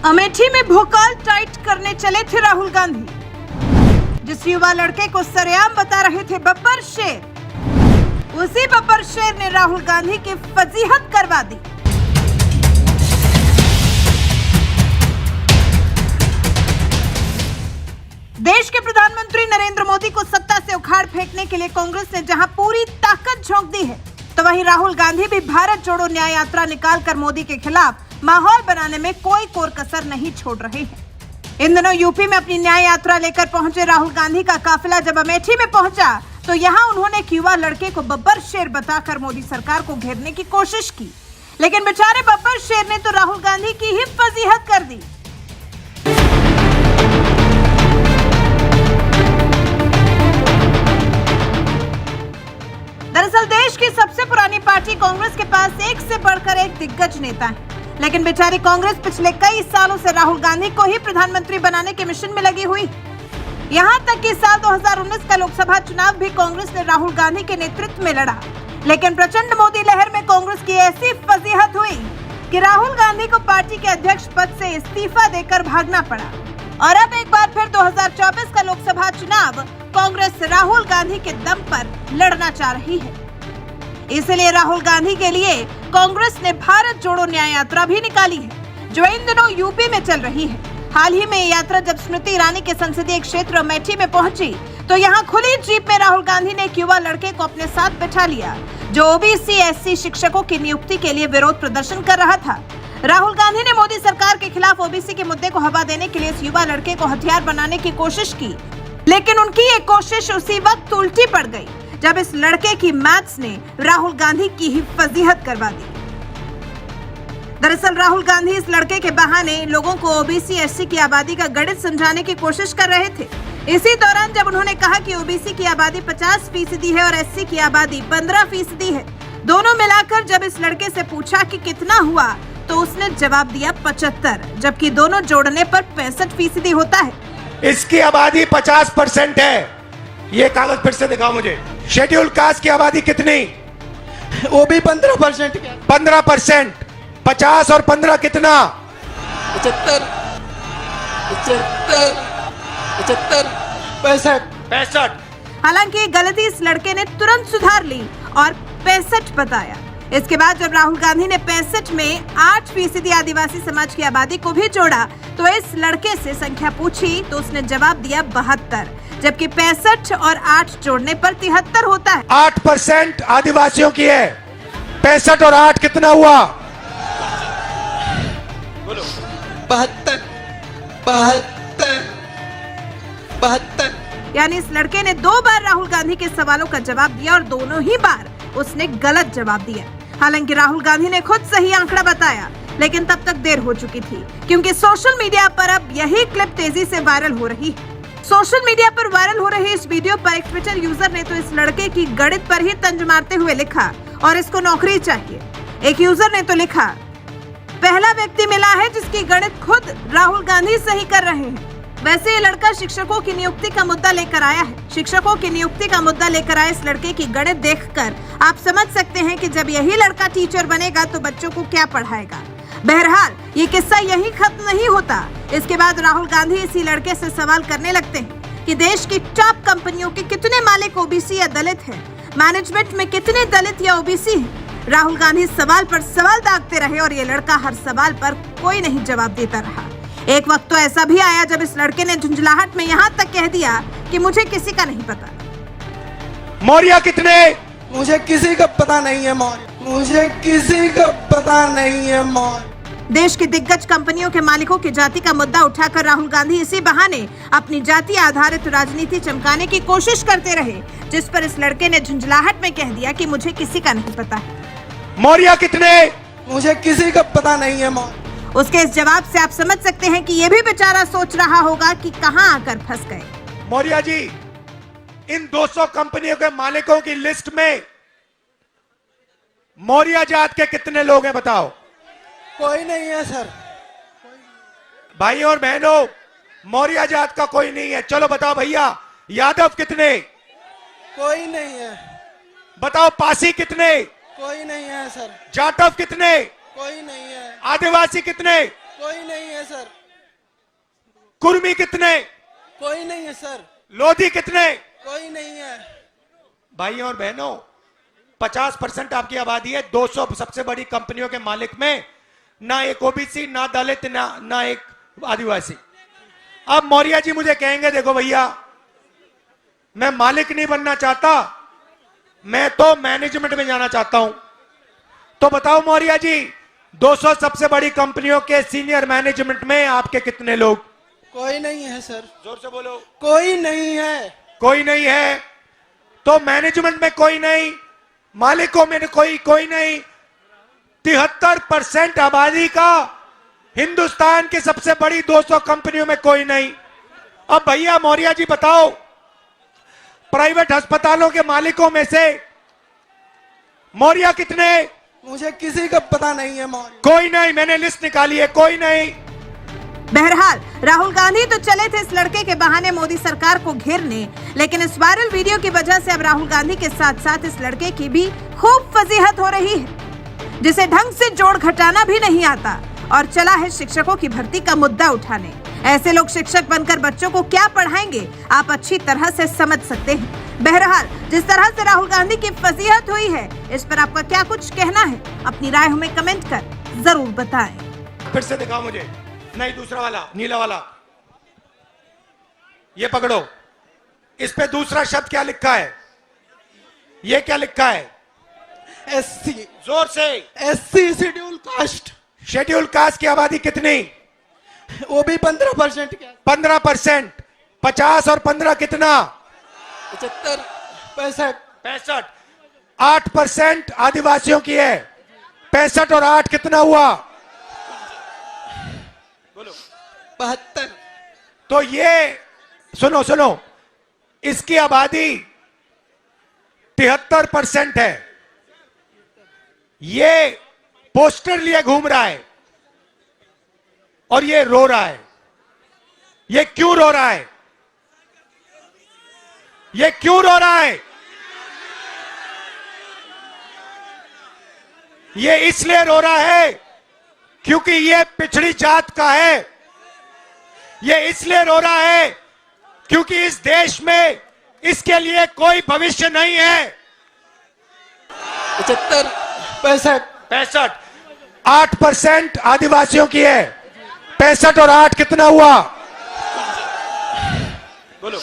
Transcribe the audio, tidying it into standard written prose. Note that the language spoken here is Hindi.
अमेठी में भोकाल टाइट करने चले थे राहुल गांधी। जिस युवा लड़के को सरेआम बता रहे थे बब्बर शेर, उसी बब्बर शेर ने राहुल गांधी की फजीहत करवा दी। देश के प्रधानमंत्री नरेंद्र मोदी को सत्ता से उखाड़ फेंकने के लिए कांग्रेस ने जहां पूरी ताकत झोंक दी है, तो वहीं राहुल गांधी भी भारत जोड़ो न्याय यात्रा निकालकर मोदी के खिलाफ माहौल बनाने में कोई कोर कसर नहीं छोड़ रहे हैं। इन दिनों यूपी में अपनी न्याय यात्रा लेकर पहुंचे राहुल गांधी का काफिला जब अमेठी में पहुंचा, तो यहां उन्होंने एक युवा लड़के को बब्बर शेर बताकर मोदी सरकार को घेरने की कोशिश की, लेकिन बेचारे बब्बर शेर ने तो राहुल गांधी की ही फजीहत कर दी। दरअसल देश की सबसे पुरानी पार्टी कांग्रेस के पास एक से बढ़कर एक दिग्गज नेता है, लेकिन बेचारी कांग्रेस पिछले कई सालों से राहुल गांधी को ही प्रधानमंत्री बनाने के मिशन में लगी हुई। यहां तक कि साल 2019 का लोकसभा चुनाव भी कांग्रेस ने राहुल गांधी के नेतृत्व में लड़ा, लेकिन प्रचंड मोदी लहर में कांग्रेस की ऐसी फजीहत हुई कि राहुल गांधी को पार्टी के अध्यक्ष पद से इस्तीफा देकर भागना पड़ा। और अब एक बार फिर 2024 का लोकसभा चुनाव कांग्रेस राहुल गांधी के दम पर लड़ना चाह रही है। इसलिए राहुल गांधी के लिए कांग्रेस ने भारत जोड़ो न्याय यात्रा भी निकाली है, जो इन दिनों यूपी में चल रही है। हाल ही में ये यात्रा जब स्मृति ईरानी के संसदीय क्षेत्र अमेठी में पहुंची, तो यहां खुली जीप में राहुल गांधी ने एक युवा लड़के को अपने साथ बैठा लिया, जो ओबीसी एससी शिक्षकों की नियुक्ति के लिए विरोध प्रदर्शन कर रहा था। राहुल गांधी ने मोदी सरकार के खिलाफ ओबीसी के मुद्दे को हवा देने के लिए इस युवा लड़के को हथियार बनाने की कोशिश की, लेकिन उनकी ये कोशिश उसी वक्त उल्टी पड़ गई जब इस लड़के की मैथ्स ने राहुल गांधी की ही फजीहत करवा दी। दरअसल राहुल गांधी इस लड़के के बहाने लोगों को ओबीसी एससी की आबादी का गणित समझाने की कोशिश कर रहे थे। इसी दौरान जब उन्होंने कहा कि ओबीसी की आबादी 50% है और एससी की आबादी 15% है, दोनों मिलाकर जब इस लड़के से पूछा कि कितना हुआ, तो उसने जवाब दिया 75, जबकि दोनों जोड़ने पर 65% होता है। इसकी आबादी 50% है। ये कागज फिर से दिखाओ मुझे। शेड्यूल कास्ट की आबादी कितनी? वो भी 15%। 15%। 50 और 15 कितना? 75, 65। हालांकि गलती इस लड़के ने तुरंत सुधार ली और 65 बताया। इसके बाद जब राहुल गांधी ने 65 में 8% आदिवासी समाज की आबादी को भी जोड़ा, तो इस लड़के से संख्या पूछी तो उसने जवाब दिया 72, जबकि 65 और 8 जोड़ने पर 73 होता है। 8% आदिवासियों की है। 65 और 8 कितना हुआ? 72। यानी इस लड़के ने 2 बार राहुल गांधी के सवालों का जवाब दिया और दोनों ही बार उसने गलत जवाब दिया। हालांकि राहुल गांधी ने खुद सही आंकड़ा बताया, लेकिन तब तक देर हो चुकी थी, क्योंकि सोशल मीडिया पर अब यही क्लिप तेजी से वायरल हो रही है। सोशल मीडिया पर वायरल हो रहे इस वीडियो पर एक ट्विटर यूजर ने तो इस लड़के की गणित पर ही तंज मारते हुए लिखा, और इसको नौकरी चाहिए। एक यूजर ने तो लिखा, पहला व्यक्ति मिला है जिसकी गणित खुद राहुल गांधी सही कर रहे हैं। वैसे ये लड़का शिक्षकों की नियुक्ति का मुद्दा लेकर आया है। शिक्षकों की नियुक्ति का मुद्दा लेकर आए इस लड़के की गणित देखकर आप समझ सकते हैं कि जब यही लड़का टीचर बनेगा तो बच्चों को क्या पढ़ाएगा। बहरहाल ये किस्सा यही खत्म नहीं होता। इसके बाद राहुल गांधी इसी लड़के से सवाल करने लगते हैं कि देश की टॉप कंपनियों के कितने मालिक ओबीसी या दलित हैं, मैनेजमेंट में कितने दलित या ओबीसी हैं। राहुल गांधी सवाल पर सवाल दागते रहे और ये लड़का हर सवाल पर कोई नहीं जवाब देता रहा। एक वक्त तो ऐसा भी आया जब इस लड़के ने झुंझलाहट में यहाँ तक कह दिया कि मुझे किसी का नहीं पता। मौर्य कितने? मुझे किसी का पता नहीं है मौर्य। मुझे किसी का पता नहीं है मौर्य। देश की दिग्गज कंपनियों के मालिकों की जाति का मुद्दा उठाकर राहुल गांधी इसी बहाने अपनी जाति आधारित राजनीति चमकाने की कोशिश करते रहे, जिस पर इस लड़के ने झुंझलाहट में कह दिया कि मुझे किसी का नहीं पता है। मौर्य कितने? मुझे किसी का पता नहीं है मौर्य। उसके इस जवाब से आप समझ सकते हैं कि ये भी बेचारा सोच रहा होगा कि कहां आकर फंस गए। मौर्य जी, इन 200 कंपनियों के मालिकों की लिस्ट में मौर्य जात के कितने लोग हैं बताओ? कोई नहीं है सर। भाई और बहनों, मौर्य जात का कोई नहीं है। चलो बताओ भैया, यादव कितने? कोई नहीं है। बताओ पासी कितने? कोई नहीं है सर। जाटव कितने? कोई नहीं है। आदिवासी कितने? कोई नहीं है सर, कुर्मी कितने? कोई नहीं है सर, लोधी कितने? कोई नहीं है। भाइयों और बहनों, 50% आपकी आबादी है। 200 सबसे बड़ी कंपनियों के मालिक में ना एक ओबीसी, ना दलित, ना एक आदिवासी। अब मौर्य जी मुझे कहेंगे, देखो भैया, मैं मालिक नहीं बनना चाहता, मैं तो मैनेजमेंट में जाना चाहता हूं। तो बताओ मौर्य जी, 200 सबसे बड़ी कंपनियों के सीनियर मैनेजमेंट में आपके कितने लोग? कोई नहीं है सर, जोर से बोलो। कोई नहीं है। कोई नहीं है। तो मैनेजमेंट में कोई नहीं, मालिकों में कोई नहीं। 73% आबादी का हिंदुस्तान की सबसे बड़ी 200 कंपनियों में कोई नहीं। अब भैया मौर्य जी बताओ, प्राइवेट अस्पतालों के मालिकों में से मौर्य कितने? मुझे किसी का पता नहीं है मौर्य। कोई नहीं, मैंने लिस्ट निकाली है, कोई नहीं। बहरहाल राहुल गांधी तो चले थे इस लड़के के बहाने मोदी सरकार को घेरने, लेकिन इस वायरल वीडियो की वजह से अब राहुल गांधी के साथ साथ इस लड़के की भी खूब फजीहत हो रही है, जिसे ढंग से जोड़ घटाना भी नहीं आता और चला है शिक्षकों की भर्ती का मुद्दा उठाने। ऐसे लोग शिक्षक बनकर बच्चों को क्या पढ़ाएंगे, आप अच्छी तरह से समझ सकते हैं। बहरहाल जिस तरह से राहुल गांधी की फजीहत हुई है, इस पर आपका क्या कुछ कहना है? अपनी राय हमें कमेंट कर जरूर बताएं। फिर से दिखाओ मुझे। नहीं, दूसरा वाला, नीला वाला, ये पकड़ो। इस पे दूसरा शब्द क्या लिखा है? ये क्या लिखा है? एससी। जोर से। SC schedule caste. Schedule caste की आबादी कितनी? वो भी 15%। क्या? 15%। 50 और 15 कितना? 75, 65। 65। 8% आदिवासियों की है। 65 और 8 कितना हुआ? बोलो। 72। तो ये सुनो, इसकी आबादी 73% है। ये पोस्टर लिए घूम रहा है और ये रो रहा है। ये क्यों रो रहा है? ये क्यों रो रहा है? ये इसलिए रो रहा है क्योंकि ये पिछड़ी जात का है। ये इसलिए रो रहा है क्योंकि इस देश में इसके लिए कोई भविष्य नहीं है। 75, 65। 65। 8% आदिवासियों की है। 65 और 8 कितना हुआ? बोलो।